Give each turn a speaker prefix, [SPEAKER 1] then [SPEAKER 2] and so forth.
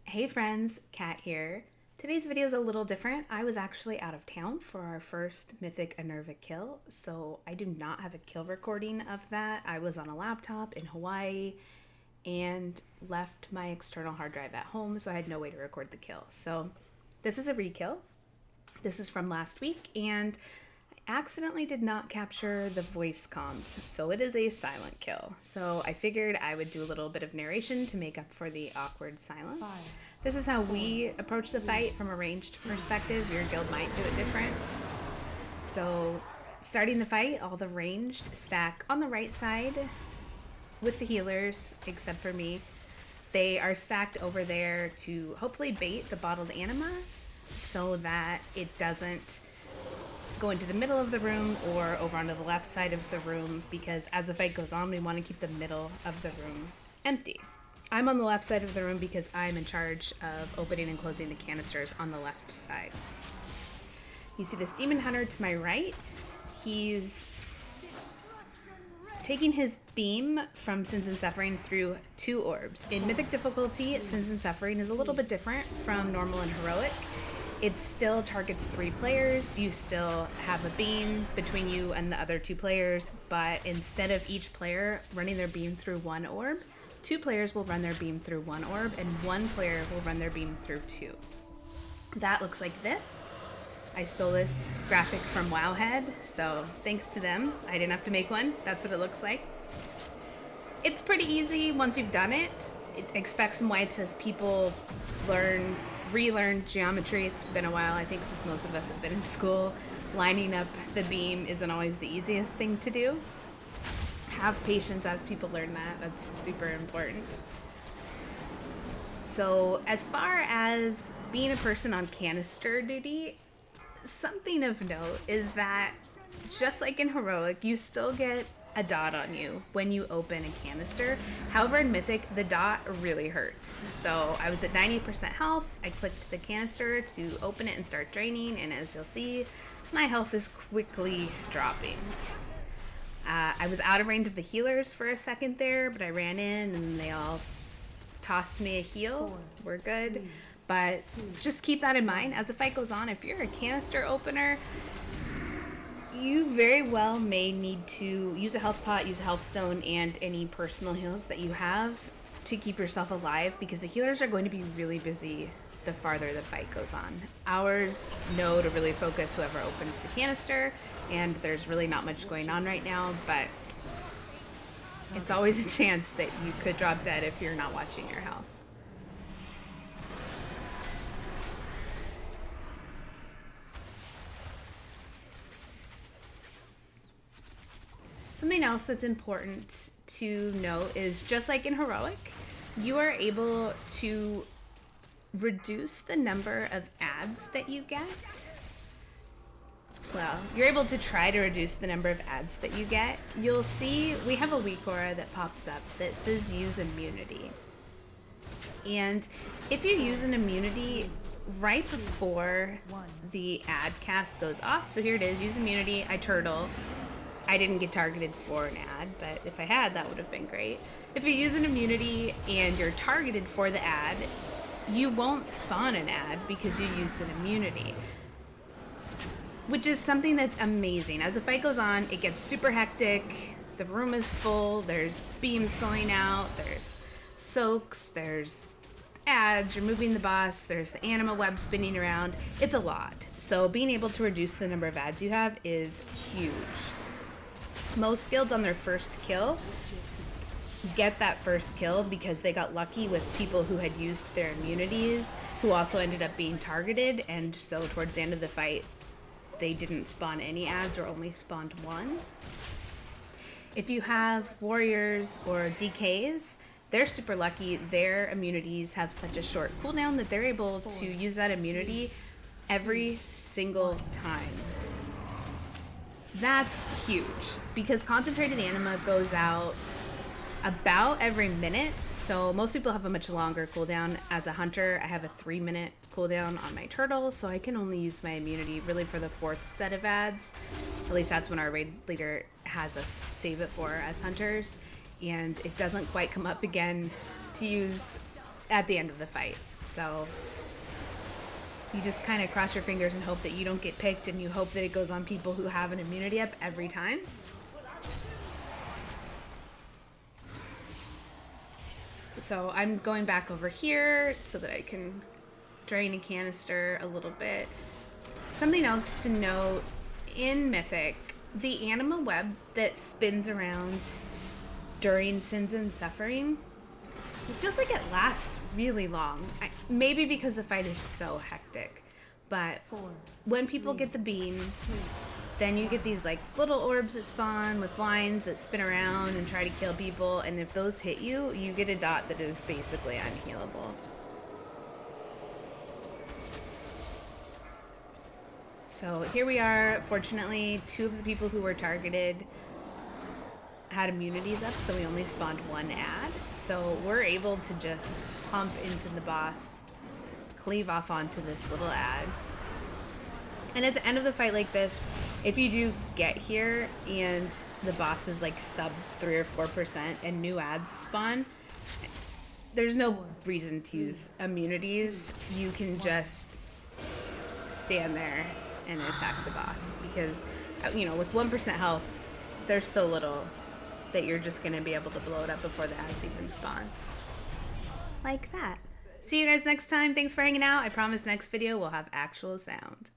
[SPEAKER 1] Hey friends, Kat here. Today's video is a little different. I was actually out of town for our first Mythic Inerva kill, so I do not have a kill recording of that. I was on a laptop in Hawaii and left my external hard drive at home, so I had no way to record the kill. So this is a rekill. This is from last week, and accidentally did not capture the voice comms, so it is a silent kill. So I figured I would do a little bit of narration to make up for the awkward silence. This is how we approach the fight from a ranged perspective. Your guild might do it different. So starting the fight, all the ranged stack on the right side with the healers, except for me. They are stacked over there to hopefully bait the bottled anima so that it doesn't go into the middle of the room or over onto the left side of the room, because as the fight goes on, we want to keep the middle of the room empty. I'm on the left side of the room because I'm in charge of opening and closing the canisters on the left side. You see this demon hunter to my right. He's taking his beam from Sins and Suffering through 2 orbs. In Mythic difficulty, Sins and Suffering is a little bit different from normal and heroic. It still targets 3 players. You still have a beam between you and the other 2 players, but instead of each player running their beam through 1 orb, 2 players will run their beam through 1 orb, and 1 player will run their beam through 2. That looks like this. I stole this graphic from Wowhead, so thanks to them. I didn't have to make one. That's what it looks like. It's pretty easy once you've done it. Expect some wipes as people relearn geometry. It's been a while, I think, since most of us have been in school. Lining up the beam isn't always the easiest thing to do. Have patience as people learn that. That's super important. So as far as being a person on canister duty, something of note is that just like in heroic, you still get a dot on you when you open a canister. However, in Mythic, the dot really hurts. So I was at 90% health. I clicked the canister to open it and start draining, and as you'll see, my health is quickly dropping. I was out of range of the healers for a second there, but I ran in and they all tossed me a heal. We're good. But just keep that in mind as the fight goes on. If you're a canister opener, you very well may need to use a health pot, use a health stone, and any personal heals that you have to keep yourself alive, because the healers are going to be really busy the farther the fight goes on. Ours know to really focus whoever opened the canister, and there's really not much going on right now, but it's always a chance that you could drop dead if you're not watching your health. Something else that's important to note is, just like in heroic, you are able to reduce the number of ads that you get. Well, you're able to try to reduce the number of ads that you get. You'll see we have a weak aura that pops up that says use immunity. And if you use an immunity right before the ad cast goes off, so here it is, use immunity, I turtle. I didn't get targeted for an ad, but if I had, that would have been great. If you use an immunity and you're targeted for the ad, you won't spawn an ad because you used an immunity, which is something that's amazing. As the fight goes on, it gets super hectic. The room is full. There's beams going out. There's soaks. There's ads. You're moving the boss. There's the anima web spinning around. It's a lot. So being able to reduce the number of ads you have is huge. Most guilds on their first kill get that first kill because they got lucky with people who had used their immunities, who also ended up being targeted, and so towards the end of the fight they didn't spawn any ads or only spawned 1. If you have warriors or DKs, they're super lucky. Their immunities have such a short cooldown that they're able to use that immunity every single time. That's huge, because concentrated anima goes out about every minute, so most people have a much longer cooldown. As a hunter, I have a 3-minute cooldown on my turtle, so I can only use my immunity really for the 4th set of ads. At least that's when our raid leader has us save it for as hunters, and it doesn't quite come up again to use at the end of the fight. So you just kind of cross your fingers and hope that you don't get picked, and you hope that it goes on people who have an immunity up every time. So I'm going back over here so that I can drain a canister a little bit. Something else to note, in Mythic, the anima web that spins around during Sins and Suffering, it feels like it lasts really long. Maybe because the fight is so hectic, but when people get the bean, then you get these like little orbs that spawn with lines that spin around and try to kill people, and if those hit you, you get a dot that is basically unhealable. So here we are. Fortunately, 2 of the people who were targeted had immunities up, so we only spawned 1 ad. So we're able to just pump into the boss, cleave off onto this little ad. And at the end of the fight like this, if you do get here and the boss is like sub 3 or 4% and new ads spawn, there's no reason to use immunities. You can just stand there and attack the boss, because, you know, with 1% health, there's so little that you're just going to be able to blow it up before the ads even spawn. Like that. See you guys next time. Thanks for hanging out. I promise next video will have actual sound.